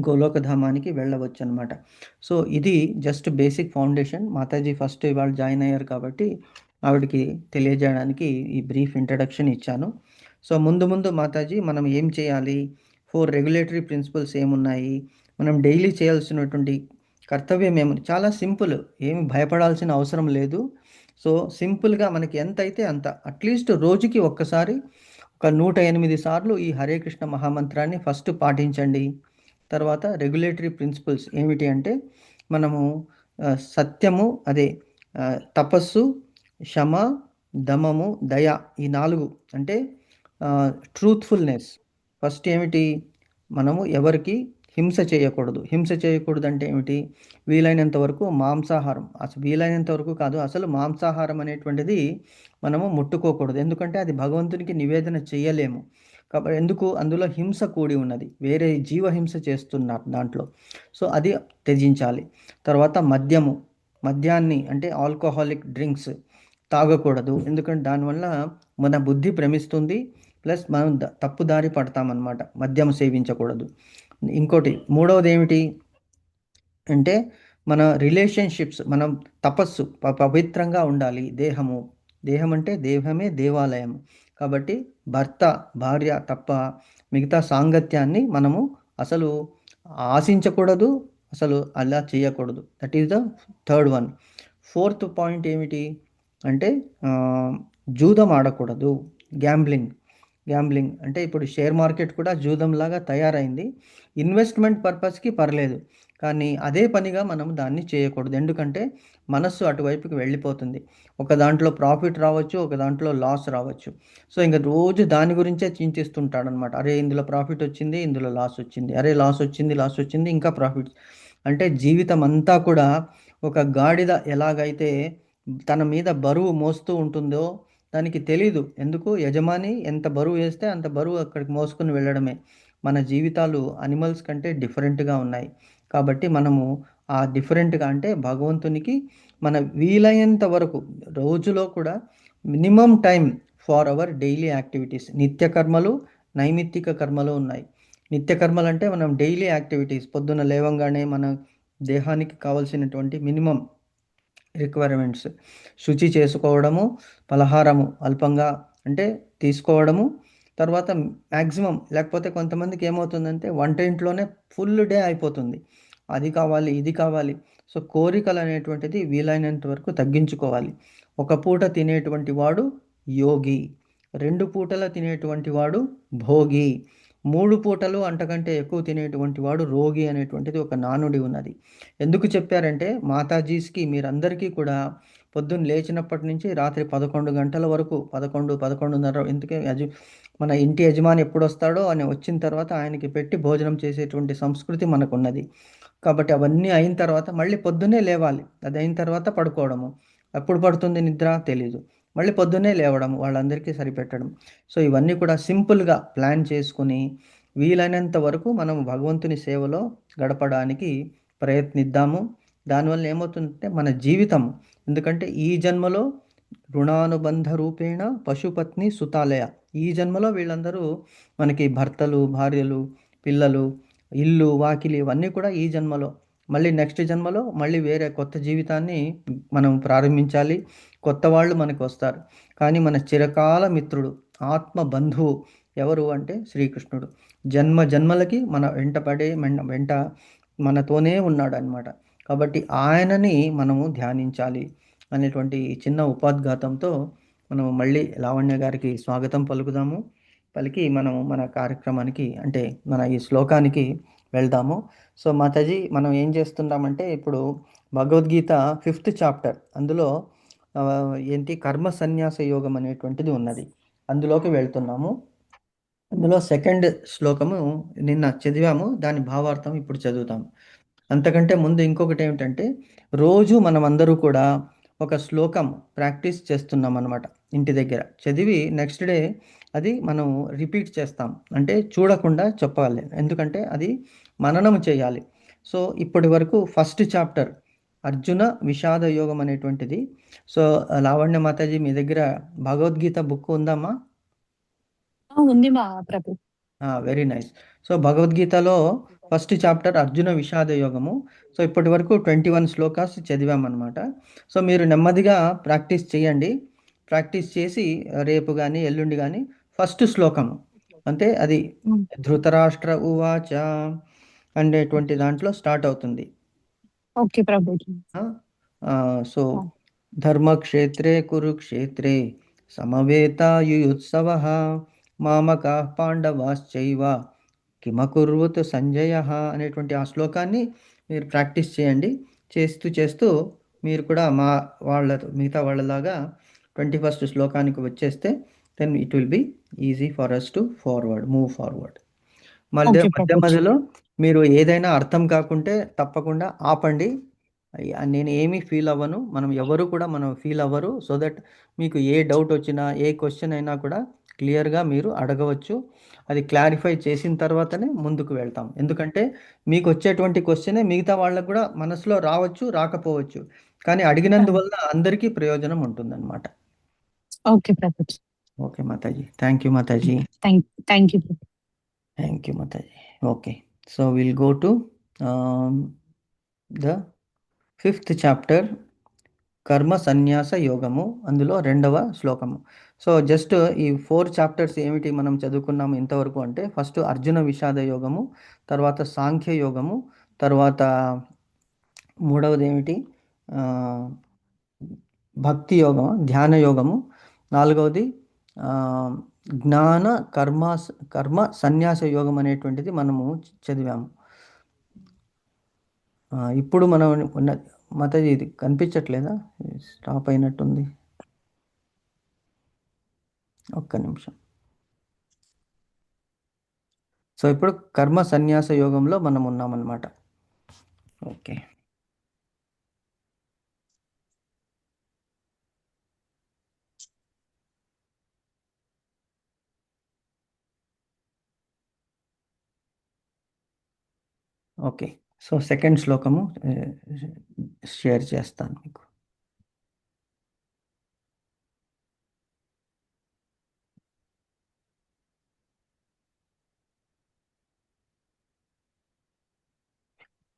Speaker 1: గోలోకధామానికి వెళ్ళవచ్చు అనమాట. సో ఇది just basic foundation. Mataji first ఇవాళ జాయిన్ అయ్యారు కాబట్టి ఆవిడకి తెలియజేయడానికి ఈ బ్రీఫ్ ఇంట్రడక్షన్ ఇచ్చాను. సో ముందు మాతాజీ మనం ఏం చేయాలి, 4 రెగ్యులేటరీ ప్రిన్సిపల్స్ ఏమున్నాయి, మనం డైలీ చేయాల్సినటువంటి కర్తవ్యం ఏముంది, చాలా సింపుల్, ఏమి భయపడాల్సిన అవసరం లేదు. సో సింపుల్గా మనకి ఎంత అయితే అంత, అట్లీస్ట్ రోజుకి ఒక్కసారి ఒక 108 సార్లు ఈ హరే కృష్ణ మహామంత్రాన్ని ఫస్ట్ పాటించండి. తర్వాత రెగ్యులేటరీ ప్రిన్సిపల్స్ ఏమిటి అంటే మనము సత్యము, అదే తపస్సు, క్షమ, దమము, దయ, ఈ 4 అంటే ట్రూత్ఫుల్నెస్. ఫస్ట్ ఏమిటి, మనము ఎవరికి హింస చేయకూడదు. హింస చేయకూడదు అంటే ఏమిటి, వీలైనంత వరకు మాంసాహారం, అసలు వీలైనంత వరకు కాదు, అసలు మాంసాహారం అనేటువంటిది మనము ముట్టుకోకూడదు. ఎందుకంటే అది భగవంతునికి నివేదన చేయలేము కాబట్టి. ఎందుకు, అందులో హింస కూడి ఉన్నది, వేరే జీవహింస చేస్తున్నారు దాంట్లో. సో అది త్యజించాలి. తర్వాత మద్యాన్ని అంటే ఆల్కహాలిక్ డ్రింక్స్ తాగకూడదు. ఎందుకంటే దానివల్ల మన బుద్ధి భ్రమిస్తుంది, ప్లస్ మనం తప్పు దారి పడతామన్నమాట. మద్యం సేవించకూడదు. ఇంకోటి మూడవది ఏమిటి అంటే మన రిలేషన్షిప్స్, మనం తపస్సు, పవిత్రంగా ఉండాలి. దేహం అంటే దేహమే దేవాలయం కాబట్టి భర్త భార్య తప్ప మిగతా సాంగత్యాన్ని మనము అసలు ఆశించకూడదు, అసలు అలా చేయకూడదు. That is the third one. Fourth point ఏమిటి అంటే జూదం ఆడకూడదు. గ్యాంబ్లింగ్ అంటే ఇప్పుడు షేర్ మార్కెట్ కూడా జూదంలాగా తయారైంది. ఇన్వెస్ట్మెంట్ పర్పస్కి పర్లేదు, కానీ అదే పనిగా మనం దాన్ని చేయకూడదు. ఎందుకంటే మనస్సు అటువైపుకి వెళ్ళిపోతుంది. ఒక దాంట్లో ప్రాఫిట్ రావచ్చు, ఒక దాంట్లో లాస్ రావచ్చు. సో ఇంకా రోజు దాని గురించే చింతిస్తుంటాడు అనమాట. అరే ఇందులో ప్రాఫిట్ వచ్చింది, ఇందులో లాస్ వచ్చింది, అరే లాస్ వచ్చింది, ఇంకా ప్రాఫిట్. అంటే జీవితం అంతా కూడా ఒక గాడిద ఎలాగైతే తన మీద బరువు మోస్తూ ఉంటుందో దానికి తెలీదు. ఎందుకు, యజమాని ఎంత బరువు వేస్తే అంత బరువు అక్కడికి మోసుకుని వెళ్ళడమే. మన జీవితాలు అనిమల్స్ కంటే డిఫరెంట్గా ఉన్నాయి కాబట్టి మనము ఆ డిఫరెంట్గా అంటే భగవంతునికి మన వీలైనంత వరకు రోజులో కూడా minimum time for our daily activities. నిత్య కర్మలు, నైమిత్తిక కర్మలు ఉన్నాయి. నిత్య కర్మలు అంటే మనం డైలీ యాక్టివిటీస్, పొద్దున లేవంగానే మన దేహానికి కావలసినటువంటి మినిమం రిక్వైర్మెంట్స్, శుచి చేసుకోవడము, పలహారము అల్పంగా అంటే తీసుకోవడము, తర్వాత మ్యాక్సిమం, లేకపోతే కొంతమందికి ఏమవుతుందంటే వంట ఇంట్లోనే ఫుల్ డే అయిపోతుంది, అది కావాలి ఇది కావాలి. సో కోరికలు అనేటువంటిది వీలైనంత వరకు తగ్గించుకోవాలి. ఒక పూట తినేటువంటి వాడు యోగి, 2 పూటల తినేటువంటి వాడు భోగి, 3 పూటలు అంతకంటే ఎక్కువ తినేటువంటి వాడు రోగి అనేటువంటిది ఒక నానుడి ఉన్నది. ఎందుకు చెప్పారంటే మాతాజీస్కి మీరందరికీ కూడా పొద్దున్న లేచినప్పటి నుంచి రాత్రి 11 గంటల వరకు, 11-11:30, ఎందుకే మన ఇంటి యజమాని ఎప్పుడు వస్తాడో అని వచ్చిన తర్వాత ఆయనకి పెట్టి భోజనం చేసేటువంటి సంస్కృతి మనకున్నది. కాబట్టి అవన్నీ అయిన తర్వాత మళ్ళీ పొద్దున్నే లేవాలి. అది అయిన తర్వాత పడుకోవడము, ఎప్పుడు పడుతుంది నిద్ర తెలీదు, మళ్ళీ పొద్దున్నే లేవడం, వాళ్ళందరికీ సరిపెట్టడం. సో ఇవన్నీ కూడా సింపుల్గా ప్లాన్ చేసుకుని వీలైనంత వరకు మనం భగవంతుని సేవలో గడపడానికి ప్రయత్నిద్దాము. దానివల్ల ఏమవుతుందంటే మన జీవితం, ఎందుకంటే ఈ జన్మలో రుణానుబంధ రూపేణ పశుపత్ని సుతాలయ, ఈ జన్మలో వీళ్ళందరూ మనకి భర్తలు, భార్యలు, పిల్లలు, ఇల్లు, వాకిలి ఇవన్నీ కూడా ఈ జన్మలో. మళ్ళీ నెక్స్ట్ జన్మలో మళ్ళీ వేరే కొత్త జీవితాన్ని మనం ప్రారంభించాలి. కొత్త వాళ్ళు మనకు వస్తారు, కానీ మన చిరకాల మిత్రుడు, ఆత్మ బంధువు ఎవరు అంటే శ్రీకృష్ణుడు. జన్మలకి మన వెంట మనతోనే ఉన్నాడు అనమాట. కాబట్టి ఆయనని మనము ధ్యానించాలి అనేటువంటి చిన్న ఉపోద్ఘాతంతో మనం మళ్ళీ లావణ్య గారికి స్వాగతం పలికి మనము మన కార్యక్రమానికి అంటే మన ఈ శ్లోకానికి వెళ్దాము. సో మాతాజీ, మనం ఏం చేస్తున్నామంటే ఇప్పుడు భగవద్గీత 5th చాప్టర్, అందులో ఏంటి కర్మ సన్యాస యోగం అనేటువంటిది ఉన్నది. అందులోకి వెళ్తున్నాము. అందులో సెకండ్ శ్లోకము నిన్న చదివాము, దాని భావార్థం ఇప్పుడు చదువుతాము. అంతకంటే ముందు ఇంకొకటి ఏమిటంటే, రోజు మనమందరూ కూడా ఒక శ్లోకం ప్రాక్టీస్ చేస్తున్నాం అన్నమాట. ఇంటి దగ్గర చదివి నెక్స్ట్ డే అది మనం రిపీట్ చేస్తాం. అంటే చూడకుండా చెప్పాలి, ఎందుకంటే అది మననం చేయాలి. సో ఇప్పటి వరకు ఫస్ట్ చాప్టర్ అర్జున విషాద యోగం అనేటువంటిది. సో లావణ్య మాతాజీ, మీ దగ్గర భగవద్గీత బుక్ ఉందమ్మా?
Speaker 3: ఉంది మా ప్రభు.
Speaker 1: Very nice. సో భగవద్గీతలో ఫస్ట్ చాప్టర్ అర్జున విషాద యోగము. సో ఇప్పటి వరకు 21 శ్లోకాస్ చదివామన్నమాట. సో మీరు నెమ్మదిగా ప్రాక్టీస్ చేయండి. ప్రాక్టీస్ చేసి రేపు కానీ ఎల్లుండి కానీ ఫస్ట్ శ్లోకము అంటే అది ధృతరాష్ట్ర ఉవాచ అనేటువంటి దాంట్లో స్టార్ట్ అవుతుంది.
Speaker 3: ఓకే ప్రభు.
Speaker 1: సో ధర్మక్షేత్రే కురుక్షేత్రే సమవేతాయుయుత్సవః మామకాః పాండవాశ్చైవ కిమకుర్వతు సంజయః అనేటువంటి ఆ శ్లోకాన్ని మీరు ప్రాక్టీస్ చేయండి. చేస్తూ మీరు కూడా మిగతా వాళ్ళలాగా 21st శ్లోకానికి వచ్చేస్తే then it will be easy for us to move forward. మధ్యలో మీరు ఏదైనా అర్థం కాకుంటే తప్పకుండా ఆపండి. నేను ఏమీ ఫీల్ అవ్వను, మనం ఎవరు కూడా ఫీల్ అవ్వరు. సో దట్ మీకు ఏ డౌట్ వచ్చినా, ఏ క్వశ్చన్ అయినా కూడా క్లియర్గా మీరు అడగవచ్చు. అది క్లారిఫై చేసిన తర్వాతనే ముందుకు వెళ్తాం. ఎందుకంటే మీకు వచ్చేటువంటి క్వశ్చనే మిగతా వాళ్ళకు కూడా మనసులో రావచ్చు, రాకపోవచ్చు, కానీ అడిగినందువల్ల అందరికీ ప్రయోజనం ఉంటుందన్నమాట.
Speaker 3: Okay Prabhu.
Speaker 1: Okay Mataji, thank you Mataji.
Speaker 3: Thank you.
Speaker 1: Thank you Mataji. Okay, so will go to the 5th chapter కర్మ సన్యాస యోగము, అందులో 2వ శ్లోకము. సో జస్ట్ ఈ 4 చాప్టర్స్ ఏమిటి మనం చదువుకున్నాము ఇంతవరకు అంటే, ఫస్ట్ అర్జున విషాద యోగము, తర్వాత సాంఖ్య యోగము, తర్వాత 3వది ఏమిటి భక్తి యోగము, ధ్యాన యోగము, 4వది జ్ఞాన కర్మ సన్యాస యోగం అనేటువంటిది మనము చదివాము. ఇప్పుడు మనం ఉన్న మాతాజీ ఇది కనిపించట్లేదా? స్టాప్ అయినట్టుంది, ఒక్క నిమిషం. సో ఇప్పుడు కర్మ సన్యాస యోగంలో మనం ఉన్నామన్నమాట. Okay, okay. సో సెకండ్ శ్లోకము షేర్ చేస్తాను మీకు.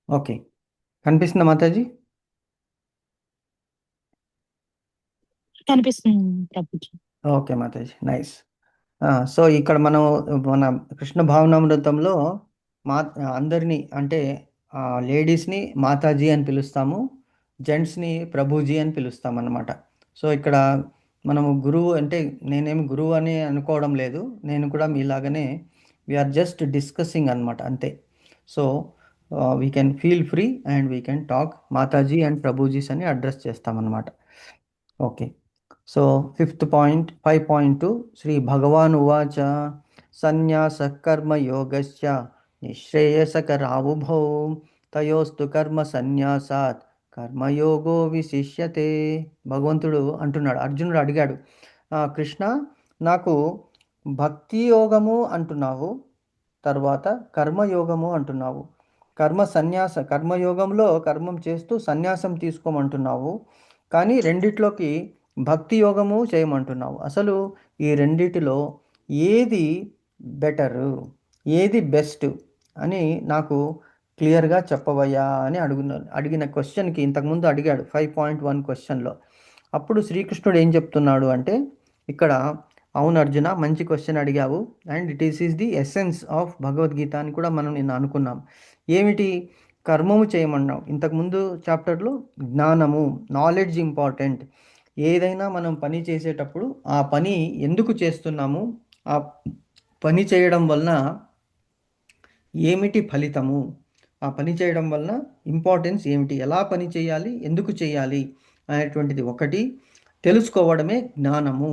Speaker 1: ఓకే, కనిపిస్తుందా మాతాజీ?
Speaker 3: కనిపిస్తుంది.
Speaker 1: Okay Mataji, nice. సో ఇక్కడ మనం మన కృష్ణ భావనామృతంలో అందరినీ అంటే లేడీస్ని మాతాజీ అని పిలుస్తాము, జెంట్స్ని ప్రభుజీ అని పిలుస్తాం అన్నమాట. సో ఇక్కడ మనము గురువు అంటే నేనేమి గురువు అని అనుకోవడం లేదు, నేను కూడా మీలాగానే వీఆర్ జస్ట్ డిస్కసింగ్ అన్నమాట, అంతే. So we can feel free and we can talk Mataji and Prabhujis అని అడ్రస్ చేస్తామన్నమాట. Okay, so 5th point 5.2 Shri Bhagavan ఉవాచ సన్యాస కర్మ యోగస్య నిశ్రేయసకరావుభౌ తయోస్తు కర్మ సన్యాసాత్ కర్మయోగో విశిష్యతే. భగవంతుడు అంటున్నాడు, అర్జునుడు అడిగాడు, కృష్ణ నాకు భక్తి యోగము అంటున్నావు, తర్వాత కర్మయోగము అంటున్నావు, కర్మయోగంలో కర్మం చేస్తూ సన్యాసం తీసుకోమంటున్నావు, కానీ రెండిట్లోకి భక్తి యోగము చేయమంటున్నావు. అసలు ఈ రెండిటిలో ఏది బెటరు, ఏది బెస్ట్ అని నాకు క్లియర్గా చెప్పవయ్యా అని అడిగిన క్వశ్చన్కి ఇంతకుముందు అడిగాడు 5.1 క్వశ్చన్లో. అప్పుడు శ్రీకృష్ణుడు ఏం చెప్తున్నాడు అంటే, ఇక్కడ అవును అర్జున, మంచి క్వశ్చన్ అడిగావు, and it is the essence of Bhagavad Gita అని కూడా మనం నిన్న అనుకున్నాం. ఏమిటి? కర్మము చేయమన్నావు. ఇంతకుముందు చాప్టర్లో జ్ఞానము, నాలెడ్జ్ ఇంపార్టెంట్. ఏదైనా మనం పని చేసేటప్పుడు ఆ పని ఎందుకు చేస్తున్నాము, ఆ పని చేయడం వలన ఏమిటి ఫలితము, ఆ పని చేయడం వలన ఇంపార్టెన్స్ ఏమిటి, ఎలా పని చేయాలి, ఎందుకు చేయాలి అనేటువంటిది ఒకటి తెలుసుకోవడమే జ్ఞానము.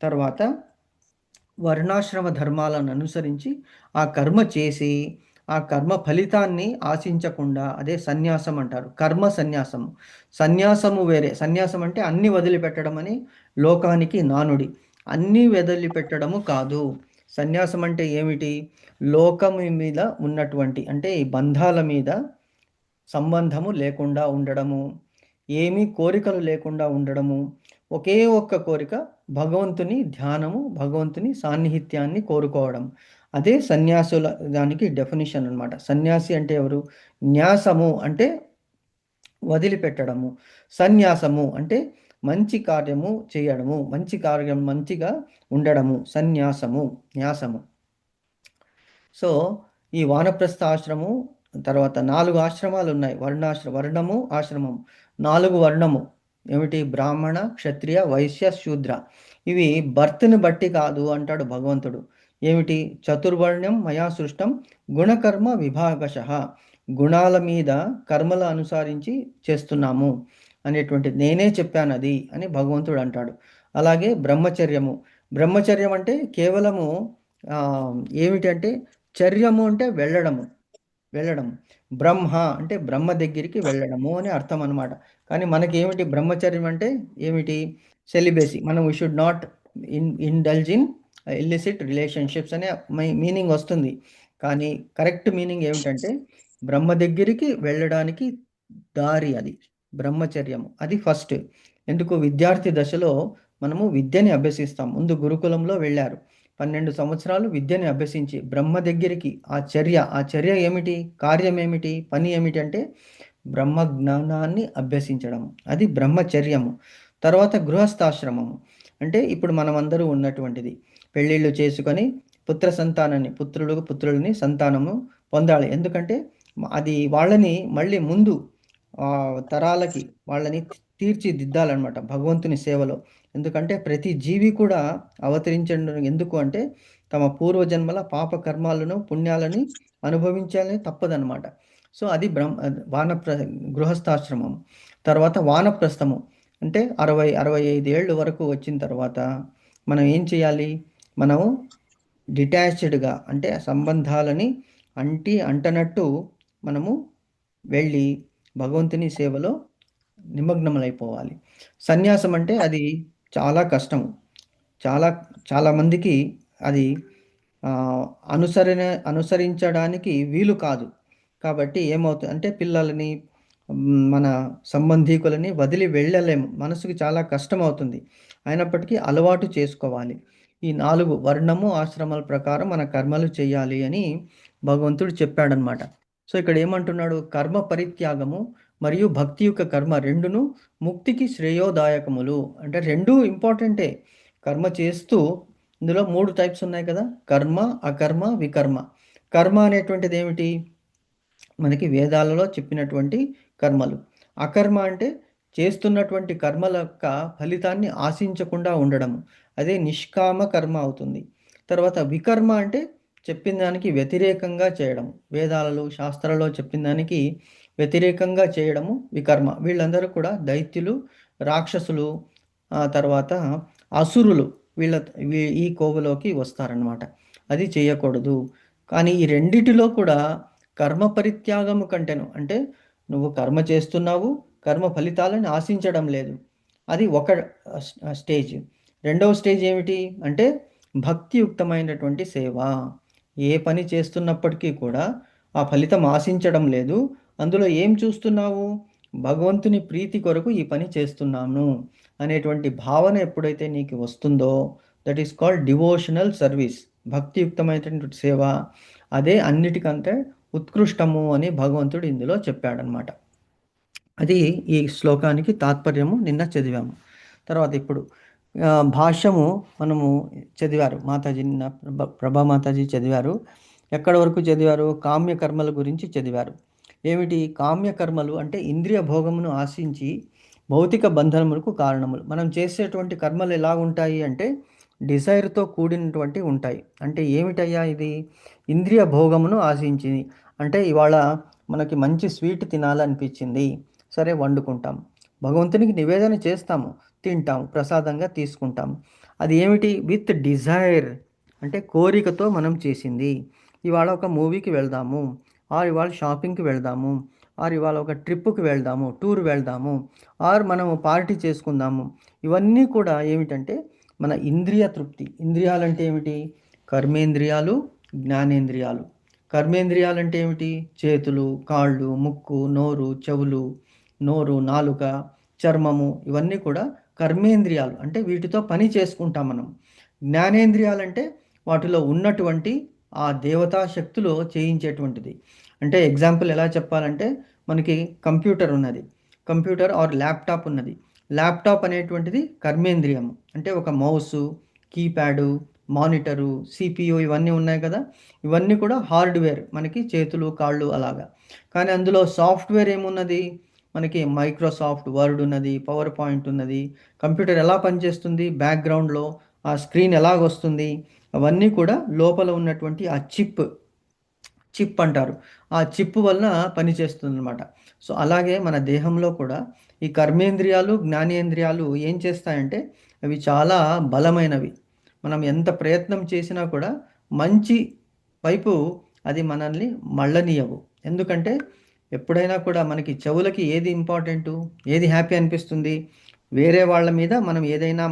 Speaker 1: తర్వాత వర్ణాశ్రమ ధర్మాలను అనుసరించి ఆ కర్మ చేసి ఆ కర్మ ఫలితాన్ని ఆశించకుండా, అదే సన్యాసం అంటారు. కర్మ సన్యాసము. సన్యాసము వేరే. సన్యాసం అంటే అన్ని వదిలిపెట్టడం అని లోకానికి నానుడి. అన్నీ వదిలిపెట్టడము కాదు. సన్యాసం అంటే ఏమిటి? లోకము మీద ఉన్నటువంటి, అంటే ఈ బంధాల మీద సంబంధము లేకుండా ఉండడము, ఏమీ కోరికలు లేకుండా ఉండడము, ఒకే ఒక్క కోరిక భగవంతుని ధ్యానము, భగవంతుని సాన్నిహిత్యాన్ని కోరుకోవడం. అదే సన్యాసుల దానికి డెఫినిషన్ అనమాట. సన్యాసి అంటే ఎవరు? న్యాసము అంటే వదిలిపెట్టడము, సన్యాసము అంటే మంచి కార్యము చేయడము, మంచి కార్యం మంచిగా ఉండడము, సన్యాసము, న్యాసము. సో ఈ వానప్రస్థ ఆశ్రమం తర్వాత 4 ఆశ్రమాలు ఉన్నాయి. వర్ణము, ఆశ్రమం. 4 వర్ణము ఏమిటి? బ్రాహ్మణ, క్షత్రియ, వైశ్య, శూద్ర. ఇవి బర్త్ని బట్టి కాదు అంటాడు భగవంతుడు. ఏమిటి? చతుర్వర్ణ్యం మయా సృష్టం గుణకర్మ విభాగశః. గుణాల మీద కర్మల అనుసరించి చేస్తున్నాము అనేటువంటి నేనే చెప్పాను అది అని భగవంతుడు అంటాడు. అలాగే బ్రహ్మచర్యము. బ్రహ్మచర్యం అంటే కేవలము ఏమిటంటే చర్యము అంటే వెళ్ళడము. బ్రహ్మ అంటే బ్రహ్మ దగ్గరికి వెళ్ళడము అని అర్థం అనమాట. కానీ మనకి ఏమిటి బ్రహ్మచర్యం అంటే ఏమిటి? సెలిబేసీ. మనం we should not indulge in illicit relationships అనే మీనింగ్ వస్తుంది. కానీ కరెక్ట్ మీనింగ్ ఏమిటంటే బ్రహ్మ దగ్గరికి వెళ్ళడానికి దారి, అది బ్రహ్మచర్యము. అది ఫస్ట్. ఎందుకు? విద్యార్థి దశలో మనము విద్యని అభ్యసిస్తాం. ముందు గురుకులంలో వెళ్ళారు. 12 సంవత్సరాలు విద్యని అభ్యసించి బ్రహ్మ దగ్గరికి ఆ చర్య ఏమిటి? కార్యం ఏమిటి? పని ఏమిటి అంటే బ్రహ్మ జ్ఞానాన్ని అభ్యసించడం. అది బ్రహ్మచర్యము. తర్వాత గృహస్థాశ్రమము అంటే ఇప్పుడు మనమందరూ ఉన్నటువంటిది. పెళ్ళిళ్ళు చేసుకొని పుత్ర సంతానాన్ని, పుత్రులని సంతానము పొందాలి. ఎందుకంటే అది వాళ్ళని మళ్ళీ ముందు తరాలకి వాళ్ళని తీర్చిదిద్దాలన్నమాట భగవంతుని సేవలో. ఎందుకంటే ప్రతి జీవి కూడా అవతరించడం ఎందుకు అంటే తమ పూర్వజన్మల పాప కర్మాలను, పుణ్యాలని అనుభవించాలని తప్పదనమాట. సో అది గృహస్థాశ్రమం. తర్వాత వానప్రస్థము అంటే 60-65 ఏళ్ళు వరకు వచ్చిన తర్వాత మనం ఏం చేయాలి? మనము డిటాచ్డ్గా అంటే సంబంధాలని అంటనట్టు మనము వెళ్ళి భగవంతుని సేవలో నిమగ్నములైపోవాలి. సన్యాసం అంటే అది చాలా కష్టము. చాలామందికి అది అనుసరించడానికి వీలు కాదు. కాబట్టి ఏమవుతుంది అంటే పిల్లలని, మన సంబంధీకులని వదిలి వెళ్ళలేము. మనసుకు చాలా కష్టం అవుతుంది. అయినప్పటికీ అలవాటు చేసుకోవాలి. ఈ 4 వర్ణము, ఆశ్రమాల ప్రకారం మన కర్మలు చేయాలి అని భగవంతుడు చెప్పాడనమాట. సో ఇక్కడ ఏమంటున్నాడు? కర్మ పరిత్యాగము మరియు భక్తి యొక్క కర్మ రెండును ముక్తికి శ్రేయోదాయకములు. అంటే రెండూ ఇంపార్టెంటే. కర్మ చేస్తూ ఇందులో 3 టైప్స్ ఉన్నాయి కదా: కర్మ, అకర్మ, వికర్మ. కర్మ అనేటువంటిది ఏమిటి? మనకి వేదాలలో చెప్పినటువంటి కర్మలు. అకర్మ అంటే చేస్తున్నటువంటి కర్మల యొక్క ఫలితాన్ని ఆశించకుండా ఉండడము, అదే నిష్కామ కర్మ అవుతుంది. తర్వాత వికర్మ అంటే చెప్పిన దానికి వ్యతిరేకంగా చేయడం, వేదాలలో శాస్త్రాలలో చెప్పిన దానికి వ్యతిరేకంగా చేయడము వికర్మ. వీళ్ళందరూ కూడా దైత్యులు, రాక్షసులు, తర్వాత అసురులు, ఈ కోవలోకి వస్తారనమాట. అది చేయకూడదు. కానీ ఈ రెండిటిలో కూడా కర్మ పరిత్యాగము కంటేను, అంటే నువ్వు కర్మ చేస్తున్నావు, కర్మ ఫలితాలను ఆశించడం లేదు, అది ఒక స్టేజ్. రెండవ స్టేజ్ ఏమిటి అంటే భక్తియుక్తమైనటువంటి సేవ. ఏ పని చేస్తున్నప్పటికీ కూడా ఆ ఫలితం ఆశించడం లేదు. అందులో ఏం చూస్తున్నావు? భగవంతుని ప్రీతి కొరకు ఈ పని చేస్తున్నాను అనేటువంటి భావన ఎప్పుడైతే నీకు వస్తుందో, that is called devotional service. భక్తియుక్తమైనటువంటి సేవ అదే అన్నిటికంటే ఉత్కృష్టము అని భగవంతుడు ఇందులో చెప్పాడనమాట. అది ఈ శ్లోకానికి తాత్పర్యము. నిన్న చదివాము. తర్వాత ఇప్పుడు భాష్యము మనము చదివారు. మాతాజీ నిన్న ప్రభా మాతాజీ చదివారు. ఎక్కడి వరకు చదివారు? కామ్యకర్మల గురించి చదివారు. ఏమిటి కామ్యకర్మలు అంటే? ఇంద్రియ భోగమును ఆశించి భౌతిక బంధనములకు కారణములు. మనం చేసేటువంటి కర్మలు ఎలా ఉంటాయి అంటే డిజైర్తో కూడినటువంటి ఉంటాయి. అంటే ఏమిటయ్యా ఇది? ఇంద్రియ భోగమును ఆశించి, అంటే ఇవాళ మనకి మంచి స్వీట్ తినాలనిపించింది, సరే వండుకుంటాం, భగవంతునికి నివేదన చేస్తాము, తింటాం, ప్రసాదంగా తీసుకుంటాం. అది ఏమిటి? విత్ డిజైర్, అంటే కోరికతో మనం చేసింది. ఇవాళ ఒక మూవీకి వెళ్దాము, ఆర్ ఇవాళ షాపింగ్కి వెళ్దాము, ఆర్ ఇవాళ ఒక ట్రిప్పుకి వెళ్దాము, టూర్ వెళ్దాము, ఆర్ మనము పార్టీ చేసుకుందాము. ఇవన్నీ కూడా ఏమిటంటే మన ఇంద్రియ తృప్తి. ఇంద్రియాలంటే ఏమిటి? కర్మేంద్రియాలు, జ్ఞానేంద్రియాలు. కర్మేంద్రియాలు అంటే ఏమిటి? చేతులు, కాళ్ళు, ముక్కు, నోరు, చెవులు, నాలుక, చర్మము, ఇవన్నీ కూడా కర్మేంద్రియాలు. అంటే వీటితో పని చేసుకుంటాం మనం. జ్ఞానేంద్రియాలంటే వాటిలో ఉన్నటువంటి ఆ దేవతా శక్తులు చేయించేటువంటిది. అంటే ఎగ్జాంపుల్ ఎలా చెప్పాలంటే, మనకి కంప్యూటర్ ఉన్నది, కంప్యూటర్ ఆర్ ల్యాప్టాప్ ఉన్నది. ల్యాప్టాప్ అనేటువంటిది కర్మేంద్రియం. అంటే ఒక మౌసు, కీప్యాడు, మానిటరు, సిపియు, ఇవన్నీ ఉన్నాయి కదా, ఇవన్నీ కూడా హార్డ్వేర్, మనకి చేతులు, కాళ్ళు అలాగా. కానీ అందులో సాఫ్ట్వేర్ ఏమున్నది? మనకి మైక్రోసాఫ్ట్ వర్డ్ ఉన్నది, పవర్ పాయింట్ ఉన్నది. కంప్యూటర్ ఎలా పనిచేస్తుంది? బ్యాక్గ్రౌండ్లో ఆ స్క్రీన్ ఎలాగొస్తుంది, అవన్నీ కూడా లోపల ఉన్నటువంటి ఆ చిప్ అంటారు, ఆ చిప్ వలన పనిచేస్తుంది అనమాట. సో అలాగే మన దేహంలో కూడా ఈ కర్మేంద్రియాలు, జ్ఞానేంద్రియాలు ఏం చేస్తాయంటే అవి చాలా బలమైనవి. మనం ఎంత ప్రయత్నం చేసినా కూడా మంచి వైపు అది మనల్ని మళ్ళనీయవు. ఎందుకంటే ఎప్పుడైనా కూడా మనకి చెవులకి ఏది ఇంపార్టెంటు, ఏది హ్యాపీ అనిపిస్తుంది? వేరే వాళ్ళ మీద మనం ఏదైనా